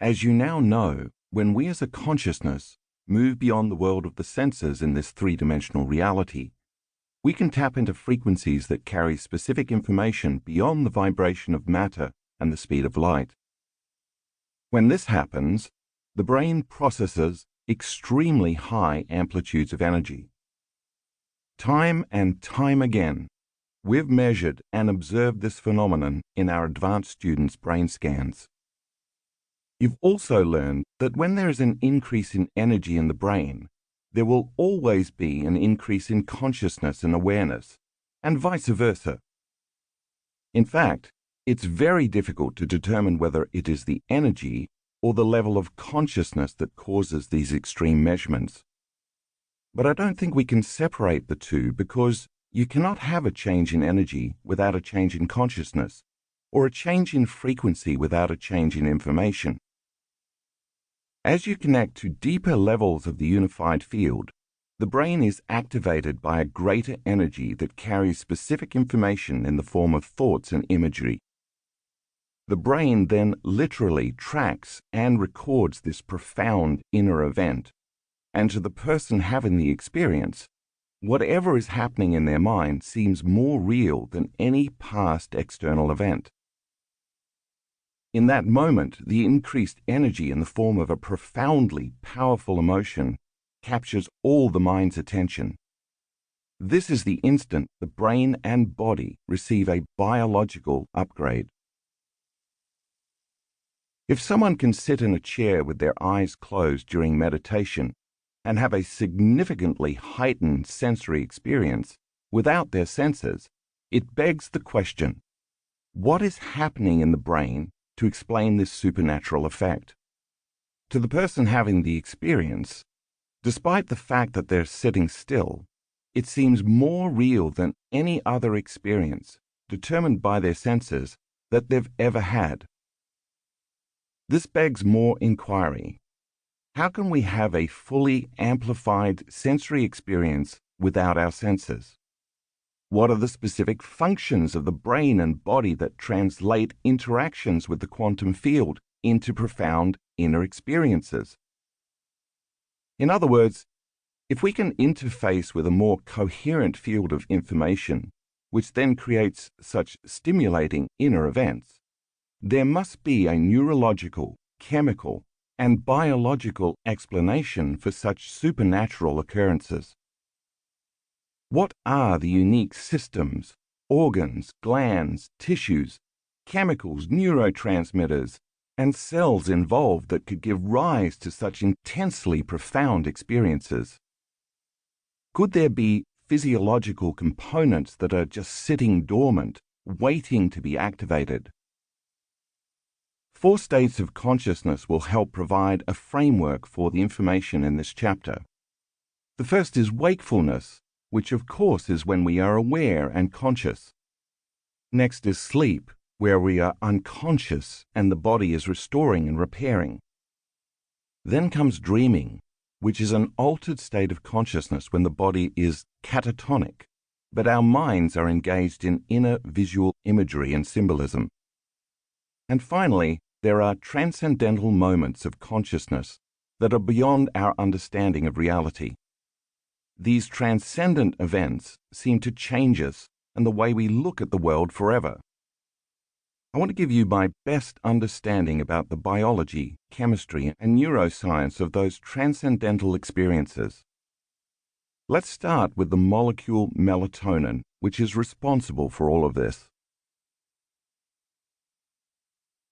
As you now know, when we as a consciousness move beyond the world of the senses in this three-dimensional reality, we can tap into frequencies that carry specific information beyond the vibration of matter and the speed of light. When this happens, the brain processes extremely high amplitudes of energy. Time and time again, we've measured and observed this phenomenon in our advanced students' brain scans. You've also learned that when there is an increase in energy in the brain, there will always be an increase in consciousness and awareness, and vice versa. In fact, it's very difficult to determine whether it is the energy or the level of consciousness that causes these extreme measurements. But I don't think we can separate the two, because you cannot have a change in energy without a change in consciousness, or a change in frequency without a change in information. As you connect to deeper levels of the unified field, the brain is activated by a greater energy that carries specific information in the form of thoughts and imagery. The brain then literally tracks and records this profound inner event, and to the person having the experience, whatever is happening in their mind seems more real than any past external event. In that moment, the increased energy in the form of a profoundly powerful emotion captures all the mind's attention. This is the instant the brain and body receive a biological upgrade. If someone can sit in a chair with their eyes closed during meditation and have a significantly heightened sensory experience without their senses, it begs the question, what is happening in the brain to explain this supernatural effect? To the person having the experience, despite the fact that they're sitting still, it seems more real than any other experience, determined by their senses, that they've ever had. This begs more inquiry. How can we have a fully amplified sensory experience without our senses? What are the specific functions of the brain and body that translate interactions with the quantum field into profound inner experiences? In other words, if we can interface with a more coherent field of information, which then creates such stimulating inner events, there must be a neurological, chemical, and biological explanation for such supernatural occurrences. What are the unique systems, organs, glands, tissues, chemicals, neurotransmitters, and cells involved that could give rise to such intensely profound experiences? Could there be physiological components that are just sitting dormant, waiting to be activated? 4 states of consciousness will help provide a framework for the information in this chapter. The first is wakefulness, which of course is when we are aware and conscious. Next is sleep, where we are unconscious and the body is restoring and repairing. Then comes dreaming, which is an altered state of consciousness when the body is catatonic, but our minds are engaged in inner visual imagery and symbolism. And finally, there are transcendental moments of consciousness that are beyond our understanding of reality. These transcendent events seem to change us and the way we look at the world forever. I want to give you my best understanding about the biology, chemistry, and neuroscience of those transcendental experiences. Let's start with the molecule melatonin, which is responsible for all of this.